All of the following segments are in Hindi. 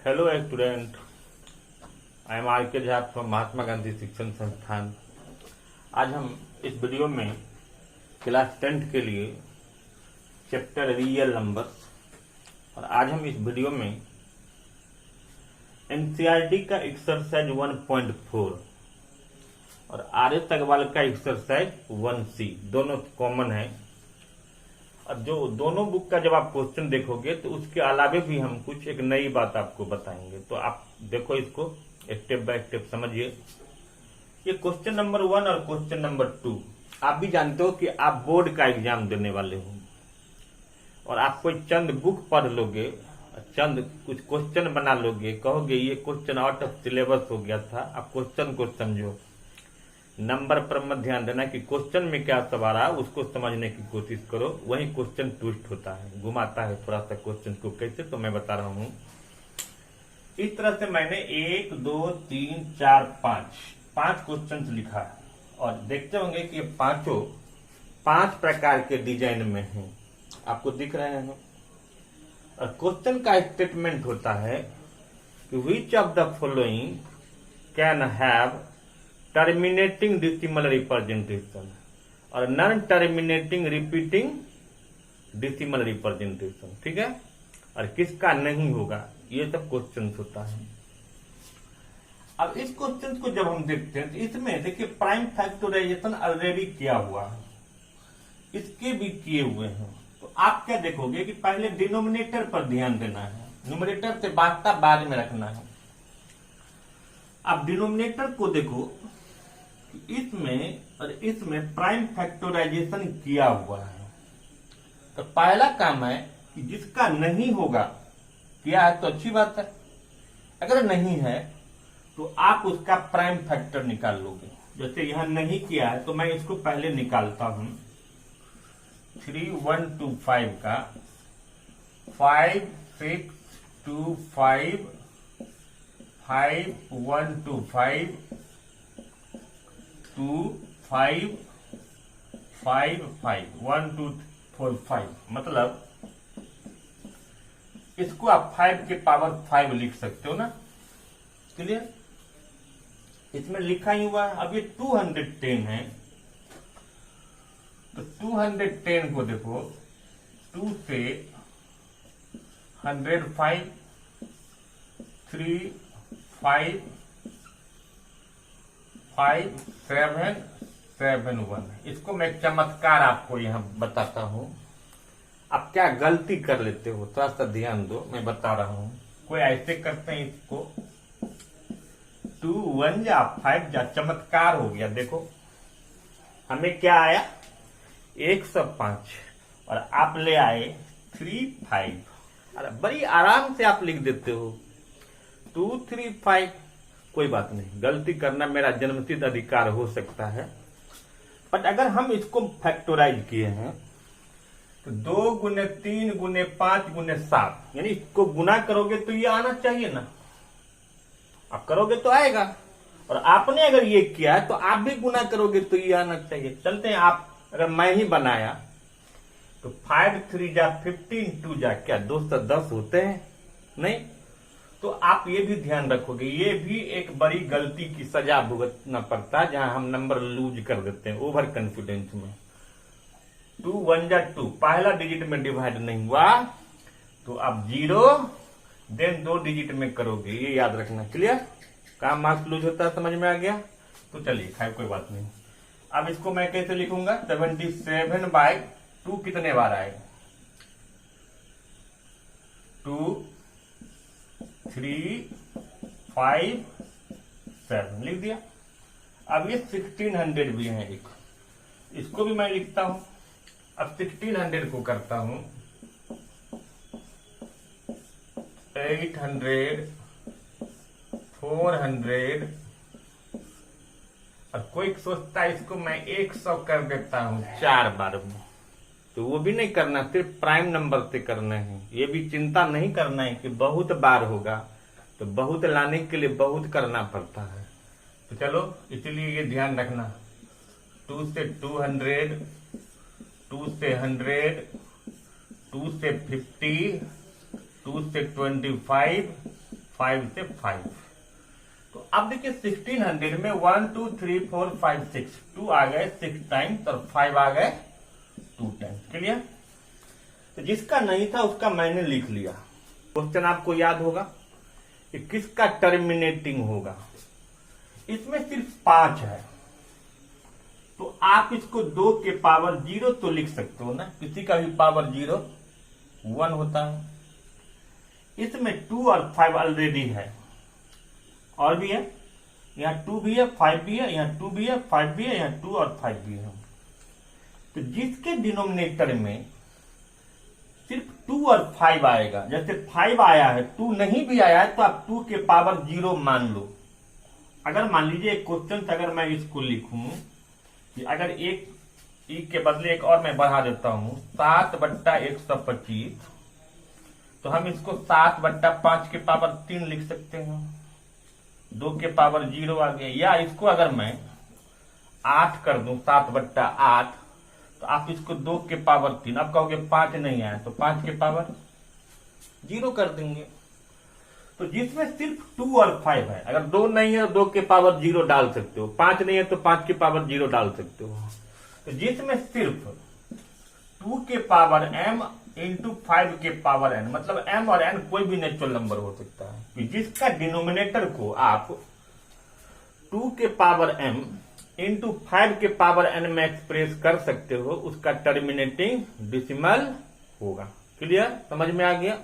Hello student, I am R K Jha from Mahatma Gandhi शिक्षण संस्थान। आज हम इस वीडियो में क्लास 10 के लिए चैप्टर रियल नंबर्स और आज हम इस वीडियो में एनसीईआरटी का एक्सरसाइज 1.4 और आर्य अग्रवाल का एक्सरसाइज 1C दोनों कॉमन है। अब जो दोनों बुक का जब आप क्वेश्चन देखोगे तो उसके अलावे भी हम कुछ एक नई बात आपको बताएंगे। तो आप देखो, इसको स्टेप बाय स्टेप समझिए। ये क्वेश्चन नंबर 1 और क्वेश्चन नंबर 2 आप भी जानते हो कि आप बोर्ड का एग्जाम देने वाले हो और आप कोई चंद बुक पढ़ लोगे, चंद कुछ क्वेश्चन बना लोगे, कहोगे ये क्वेश्चन आउट ऑफ सिलेबस हो गया था। आप क्वेश्चन को समझो, नंबर पर मत ध्यान देना कि क्वेश्चन में क्या सवाल है, उसको समझने की कोशिश करो। वही क्वेश्चन ट्विस्ट होता है, घुमाता है थोड़ा सा क्वेश्चन को। कैसे, तो मैं बता रहा हूं। इस तरह से मैंने 1 2 3 4 5 क्वेश्चन लिखा है और देखते होंगे कि ये पांचों 5 प्रकार के डिजाइन में हैं, आपको दिख रहे हैं। और क्वेश्चन का स्टेटमेंट होता है कि which of the following can have terminating decimal representation और non terminating repeating decimal representation, ठीक है। और किसका नहीं होगा, ये सब क्वेश्चन होता है। अब इस क्वेश्चन को जब हम देखते हैं तो इसमें देखिए प्राइम फैक्टराइजेशन ऑलरेडी किया हुआ है, इसके भी किए हुए हैं। तो आप क्या देखोगे कि पहले डिनोमिनेटर पर ध्यान देना है, न्यूमरेटर से वास्ता बाद में रखना है। अब डिनोमिनेटर को देखो, इसमें और इसमें प्राइम फैक्टराइजेशन किया हुआ है। तो पहला काम है कि जिसका नहीं होगा, किया है तो अच्छी बात है, अगर नहीं है तो आप उसका प्राइम फैक्टर निकाल लोगे। जैसे यहां नहीं किया है तो मैं इसको पहले निकालता हूं। 3 1 2 5 का 5 6 2 5 5 1 2 5 2 5 5 5 1 2 4 5, मतलब इसको आप 5 के पावर 5 लिख सकते हो ना। क्लियर, इसमें लिखा ही हुआ है। अब ये 210 है तो 210 को देखो, 2 से 105 3 5 5 7 7 1। इसको मैं चमत्कार आपको यहां बताता हूं। आप क्या गलती कर लेते हो, थोड़ा सा ध्यान दो, मैं बता रहा हूं। कोई ऐसे करते हैं इसको 2 1 जा 5 जा, चमत्कार हो गया। देखो हमें क्या आया 105 और आप ले आए 3 5। अरे बड़ी आराम से आप लिख देते हो 2 3 5। कोई बात नहीं, गलती करना मेरा जन्मसिद्ध अधिकार हो सकता है। बट अगर हम इसको फैक्टराइज किए हैं तो 2 गुने 3 गुने 5 गुने 7, यानी इसको गुना करोगे तो ये आना चाहिए ना। आप करोगे तो आएगा, और आपने अगर ये किया है तो आप भी गुना करोगे तो ये आना चाहिए। चलते हैं, आप अगर मैं ही बनाया तो 5 3 जा 15 2 जा क्या 210 होते हैं? नहीं। तो आप ये भी ध्यान रखोगे, ये भी एक बड़ी गलती की सजा भुगतना पड़ता है जहां हम नंबर लूज कर देते हैं ओवर कॉन्फिडेंस में। 2 1 जा 2, पहला डिजिट में डिवाइड नहीं हुआ तो आप 0 देन 2 डिजिट में करोगे, ये याद रखना। क्लियर, कहां मार्क्स लूज होता है, समझ में आ गया। तो चलिए खैर कोई बात नहीं। अब इसको मैं कैसे लिखूंगा, 77/2 कितने बार आएगा, 2 3 5 7 लिख दिया। अब ये 1600 भी है एक, इसको भी मैं लिखता हूं। अब 1600 को करता हूं 800 400। और कोई सोचता है इसको मैं 100 कर देता हूं 4 बार में, तो वो भी नहीं करना, सिर्फ प्राइम नंबर से करना है। ये भी चिंता नहीं करना है कि बहुत बार होगा, तो बहुत लाने के लिए बहुत करना पड़ता है। तो चलो, इसलिए ये ध्यान रखना, 2 से 200, 2 से 100, 2 से 50, 2 से 25, 5 से 5। तो अब देखिए 1600 में 1 2 3 4 5 6 2 आ गए 6 टाइम्स और 5 आ गए 2 टाइम्स। क्लियर? तो जिसका नहीं था उसका मैंने लिख लिया। क्वेश्चन आपको याद होगा कि किसका टर्मिनेटिंग होगा। इसमें सिर्फ 5 है तो आप इसको 2 के पावर 0 तो लिख सकते हो ना, किसी का भी पावर 0 1 होता है। इसमें 2 और 5 ऑलरेडी है, और भी है, यहाँ 2 भी है 5 भी है, यहाँ 2 भी है 5 भी है, यहाँ 2 और 5 भी है। तो जिसके डिनोमिनेटर में सिर्फ 2 और 5 आएगा, जैसे 5 आया है 2 नहीं भी आया है तो आप 2 के पावर 0 मान लो। अगर मान लीजिए एक क्वेश्चन अगर मैं इसको लिखूं कि अगर एक ई के बदले एक और मैं बढ़ा देता हूं 7/125, तो हम इसको 7/5 के पावर 3 लिख सकते हैं, 2 के पावर 0 आ गया। या इसको अगर मैं 8 कर दूं 7/8, तो आप इसको 2 के पावर 3, आप कहोगे 5 नहीं आया तो 5 के पावर 0 कर देंगे। तो जिसमें सिर्फ 2 और 5 है, अगर 2 नहीं है तो 2 के पावर 0 डाल सकते हो, 5 नहीं है तो 5 के पावर 0 डाल सकते हो। तो जिसमें सिर्फ 2 के पावर m इंटू 5 के पावर n, मतलब m और n कोई भी नेचुरल नंबर हो सकता है, कि जिसका डिनोमिनेटर को आप 2 के पावर m इंटू 5 के पावर n में एक्सप्रेस कर सकते हो, उसका टर्मिनेटिंग डेसिमल होगा। क्लियर? समझ में आ गया?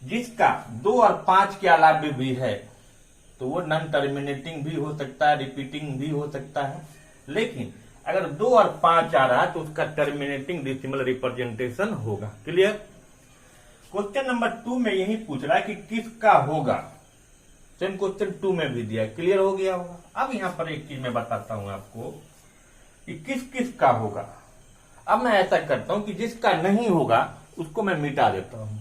जिसका 2 और 5 के अलावे भी है तो वो नॉन टर्मिनेटिंग भी हो सकता है, रिपीटिंग भी हो सकता है, लेकिन अगर 2 और 5 आ रहा है तो उसका टर्मिनेटिंग डेसिमल रिप्रेजेंटेशन होगा। क्लियर? क्वेश्चन नंबर 2 में यही पूछ रहा है कि किसका होगा, सेम क्वेश्चन 2 में भी दिया। क्लियर हो गया होगा? अब यहां पर एक चीज मैं बताता हूं आपको कि किस किस का होगा। अब मैं ऐसा करता हूं कि जिसका नहीं होगा उसको मैं मिटा देता हूं।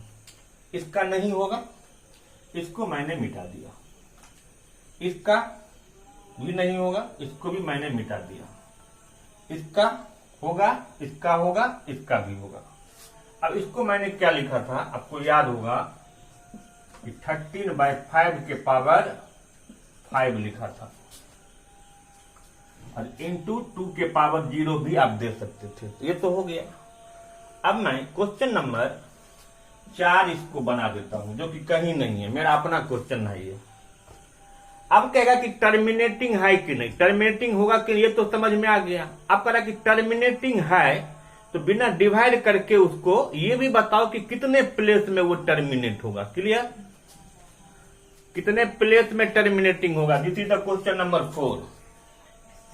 इसका नहीं होगा, इसको मैंने मिटा दिया, इसका भी नहीं होगा, इसको भी मैंने मिटा दिया, इसका होगा, इसका होगा, इसका भी होगा। अब इसको मैंने क्या लिखा था आपको याद होगा कि 13/5 के पावर 5 लिखा था, और इंटू 2 के पावर 0 भी आप दे सकते थे। तो ये तो हो गया। अब मैं क्वेश्चन नंबर 4 इसको बना देता हूं, जो कि कहीं नहीं है, मेरा अपना क्वेश्चन है ये। अब कहेगा कि टर्मिनेटिंग है कि नहीं, टर्मिनेटिंग होगा कि ये तो समझ में आ गया। अब कह रहा कि टर्मिनेटिंग है तो बिना डिवाइड करके उसको ये भी बताओ कि कितने प्लेस में वो टर्मिनेट होगा। क्लियर? कितने प्लेस में टर्मिनेटिंग होगा, this is the question number 4।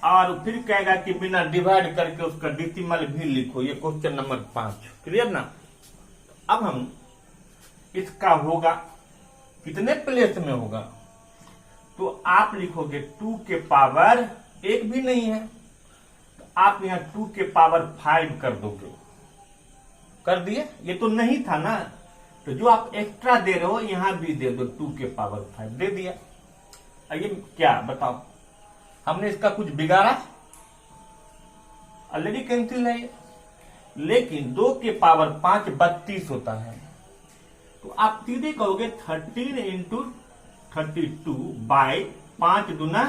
और फिर कहेगा कि बिना डिवाइड करके उसका डेसिमल भी लिखो, ये क्वेश्चन नंबर 5। क्लियर ना? अब हम इसका होगा कितने प्लेस में होगा, तो आप लिखोगे 2 के पावर 1 भी नहीं है तो आप यहां 2 के पावर 5 कर दोगे। कर दिए? ये तो नहीं था ना, तो जो आप एक्स्ट्रा दे रहे हो यहां भी दे दो, 2 के पावर 5 दे दिया। ये क्या बताओ, हमने इसका कुछ बिगाड़ा? ऑलरेडी कैंसिल है। लेकिन 2 के पावर 5 32 होता है, तो आप सीधे कहोगे 13 इंटू 32 बाय 5 दूना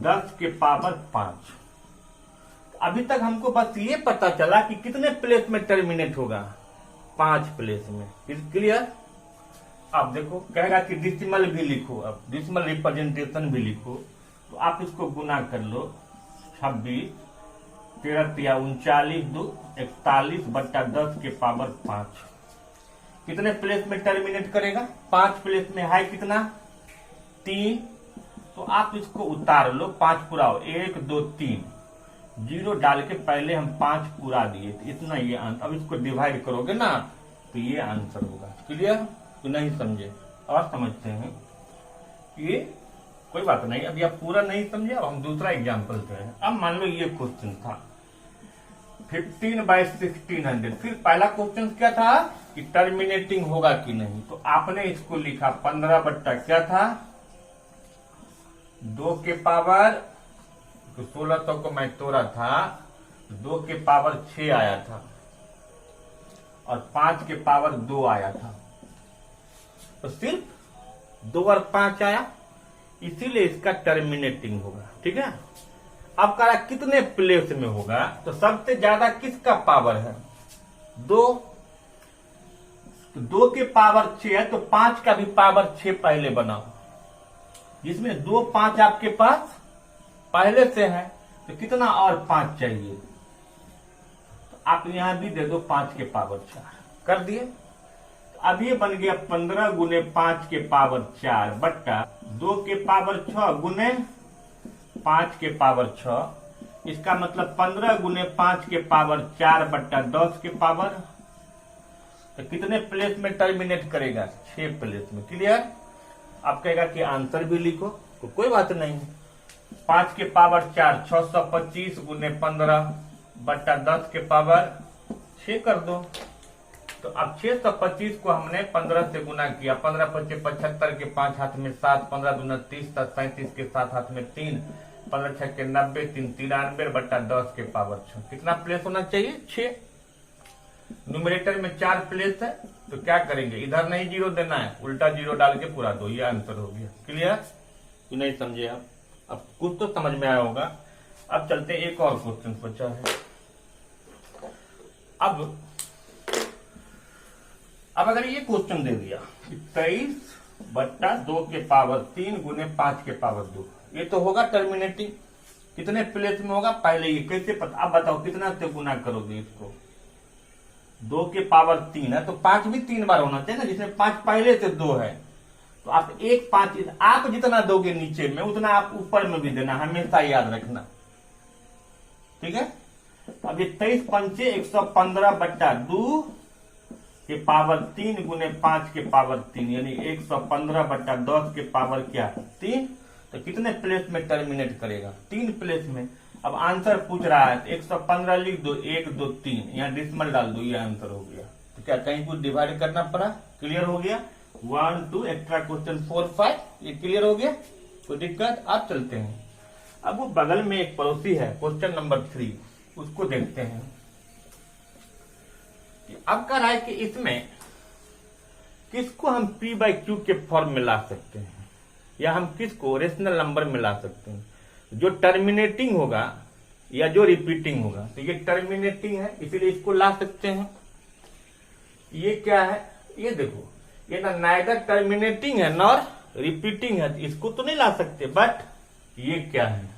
10 के पावर 5। अभी तक हमको बस ये पता चला कि कितने प्लेस में टर्मिनेट होगा, 5 प्लेस में। क्लियर? आप देखो कहेगा कि डेसिमल भी लिखो, अब डेसिमल रिप्रेजेंटेशन भी लिखो, तो आप इसको गुना कर लो, 26 13 या 39 2 41/10 के पावर 5। कितने प्लेस में टर्मिनेट करेगा? 5 प्लेस में है कितना? 3। तो आप इसको उतार लो, 5 पुराओ, 1 2 3, 0 डाल के पहले हम 5 पूरा दिए, तो इतना ये आंसर। अब इसको डिवाइड करोगे ना तो ये आंसर होगा। क्लियर? तो नहीं समझे और समझते हैं, ये कोई बात नहीं। अभी आप पूरा नहीं समझे, अब हम दूसरा एग्जाम्पल करें। अब मान लो ये क्वेश्चन था 15/1600। फिर पहला क्वेश्चन क्या था कि टर्मिनेटिंग होगा कि नहीं, तो आपने इसको लिखा 15 क्या था 2 के पावर, तो 1600 को मैं तोड़ा था, 2 के पावर 6 आया था और 5 के पावर 2 आया था। तो सिर्फ 2 और 5 आया, इसीलिए इसका टर्मिनेटिंग होगा। ठीक है, अब कह रहा कितने प्लेस में होगा, तो सबसे ज्यादा किसका पावर है? 2, तो 2 के पावर 6 है, तो 5 का भी पावर 6 पहले बनाओ, जिसमें 2 5 आपके पास पहले से है, तो कितना और 5 चाहिए, तो आप यहां भी दे दो 5 के पावर 4 कर दिए। तो अब ये बन गया 15 गुने 5 के पावर 4 बट्टा 2 के पावर 6 गुने 5 के पावर 6, इसका मतलब 15 गुने 5 के पावर 4 बट्टा 10 के पावर, तो कितने प्लेस में टर्मिनेट करेगा? 6 प्लेस में। क्लियर? आप कहेगा कि आंसर भी लिखो, तो कोई बात नहीं, 5 के पावर 4 625 गुने 15 बट्टा 10 के पावर 6 कर दो। तो अब 625 को हमने 15 से गुना किया, 15 25 75 के 5 हाथ में 7, 15 दूना 30, 37 के 7 हाथ में 3, 15 6 के 90, 3 93 बट्टा 10 के पावर 6। कितना प्लेस होना चाहिए? 6। न्यूमरेटर में 4 प्लेस है, तो क्या करेंगे, इधर नहीं 0 देना है, उल्टा 0 डाल के पूरा दो, ये आंसर हो गया। क्लियर? तो नहीं समझे आप? अब कुछ तो समझ में आया होगा। अब चलते एक और क्वेश्चन बचा है। अब अगर ये क्वेश्चन दे दिया 23 बट्टा 2 के पावर 3 गुने 5 के पावर 2, ये तो होगा टर्मिनेटिंग। कितने प्लेस में होगा पहले ये कैसे पता? अब बताओ कितना से गुना करोगे इसको? 2 के पावर 3 है, तो 5 भी 3 बार होना चाहिए ना, जिसमें 5 पहले से 2 है, तो आप 1 5 आप जितना दोगे नीचे में उतना आप ऊपर में भी देना, हमेशा याद रखना। ठीक है, अब ये 23 पंचे 115 बट्टा 2 के पावर 3 गुने 5 के पावर 3, यानी 115 बट्टा 10 के पावर क्या? 3। तो कितने प्लेस में टर्मिनेट करेगा? 3 प्लेस में। अब आंसर पूछ रहा है, 115 लिख दो, 1 2 3, यहाँ डिसिमल डाल दो, ये आंसर हो गया। तो क्या कहीं कुछ डिवाइड करना पड़ा? क्लियर हो गया? 1 2 एक्स्ट्रा क्वेश्चन 4 5, ये क्लियर हो गया? कोई दिक्कत? आप चलते हैं। अब वो बगल में एक पड़ोसी है, क्वेश्चन नंबर 3, उसको देखते हैं। अब कह रहा है कि इसमें किसको हम P/Q के फॉर्म में ला सकते हैं, या हम किसको रेशनल नंबर में ला सकते हैं? जो टर्मिनेटिंग होगा या जो रिपीटिंग होगा, तो ये टर्मिनेटिंग है, इसीलिए इसको ला सकते हैं। ये क्या है? ये देखो, ये ना नाइदर टर्मिनेटिंग है नॉर रिपीटिंग है, इसको तो नहीं ला सकते। बट ये क्या है?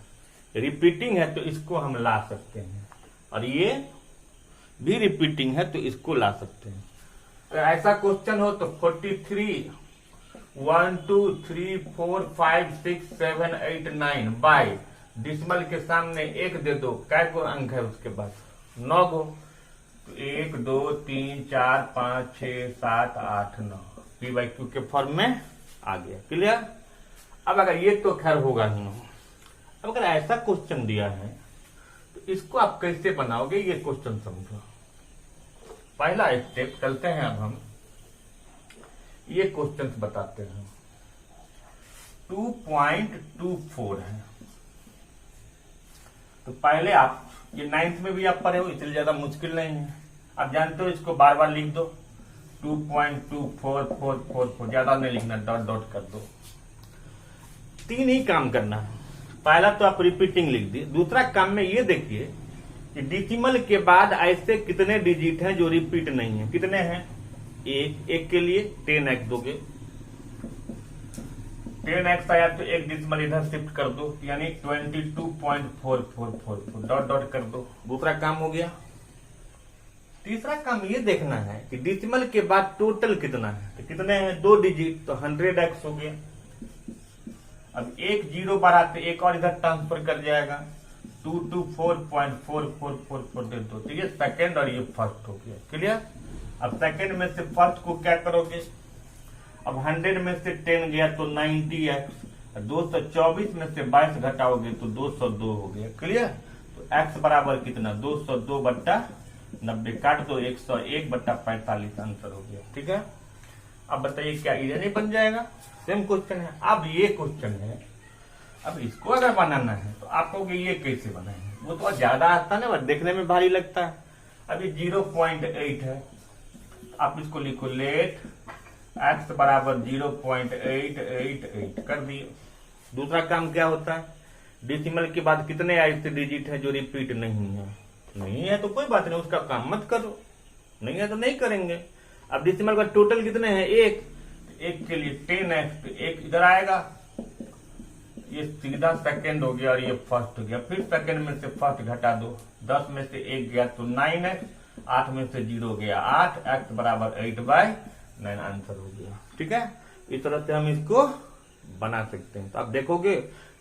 रिपीटिंग है, तो इसको हम ला सकते हैं, और ये भी रिपीटिंग है, तो इसको ला सकते हैं। तो ऐसा क्वेश्चन हो तो 43 1 2 3 4 5 6 7 8 9 बाय डिसिमल के सामने 1 दे दो, कै गो अंक है उसके पास? 9 गो। तो 1 2 3 4 5 6 7 8 9 P/Q के फॉर्म में आ गया। क्लियर? अब अगर ये तो खैर होगा ही, अब अगर ऐसा क्वेश्चन दिया है तो इसको आप कैसे बनाओगे, ये क्वेश्चन समझो। पहला स्टेप चलते हैं, अब हम ये क्वेश्चन बताते हैं। 2.24 है, तो पहले आप ये 9th में भी आप पढ़े हो, इसलिए ज्यादा मुश्किल नहीं है, आप जानते हो, इसको बार बार लिख दो। 2.24444, ज्यादा नहीं लिखना, डॉट डॉट कर दो। 3 ही काम करना है। पहला तो आप रिपीटिंग लिख दिए। दूसरा काम में ये देखिए कि डिसिमल के बाद ऐसे कितने डिजिट हैं जो रिपीट नहीं है। कितने हैं? एक के लिए 10x दोगे, 10x आया तो एक डिसिमल इधर शिफ्ट कर दो, यानी 22.4444, डॉट डॉट कर दो। दूसरा काम हो गया। तीसरा काम ये देखना है कि डिसिमल के बाद टोटल कितना है, तो कितने हैं? 2 डिजिट, तो 100x हो गया। अब एक 0 बढ़ाते एक और इधर ट्रांसफर कर जाएगा, 224.4444 दे दो, तो ये सेकेंड और ये फर्स्ट हो गया। क्लियर? अब सेकेंड में से फर्स्ट को क्या करोगे? अब 100 में से 10 गया तो 90x, 224 में से 22 घटाओगे तो 202 हो गया। क्लियर? तो x बराबर कितना? 202 बट्टा 90, काट दो, 101 बट्टा 45 आंसर हो गया। ठीक है? अब बताइए क्या ये नहीं बन जाएगा? सेम क्वेश्चन है। अब ये क्वेश्चन है, अब इसको अगर बनाना है तो आप कहोगे ये कैसे बनाएंगे? वो तो ज्यादा आता है ना, देखने में भारी लगता है। अब ये 0.8 है, आप इसको लिखो, लेट x बराबर 0.888 कर दिए। दूसरा काम क्या होता है, डेसिमल के बाद कितने ऐसे डिजिट है जो रिपीट नहीं है, नहीं है तो कोई बात नहीं, उसका काम मत करो, नहीं है तो नहीं करेंगे। अब डेसिमल का टोटल कितने हैं, एक के लिए 10x, तो एक इधर आएगा, ये सीधा सेकंड हो गया और ये फर्स्ट हो गया। फिर सेकंड में से फर्स्ट घटा दो, 10 में से 1 गया तो 9x, 8 में से 0 गया 8, x बराबर 8/9 आंसर हो गया। ठीक है, इस तरह से हम इसको बना सकते हैं। तो आप देखोगे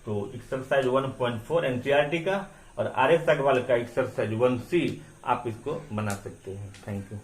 तो एक्सरसाइज 1.4 एनसीईआरटी का और आर एस अग्रवाल का एक्सरसाइज 1C आप इसको बना सकते हैं। Thank you.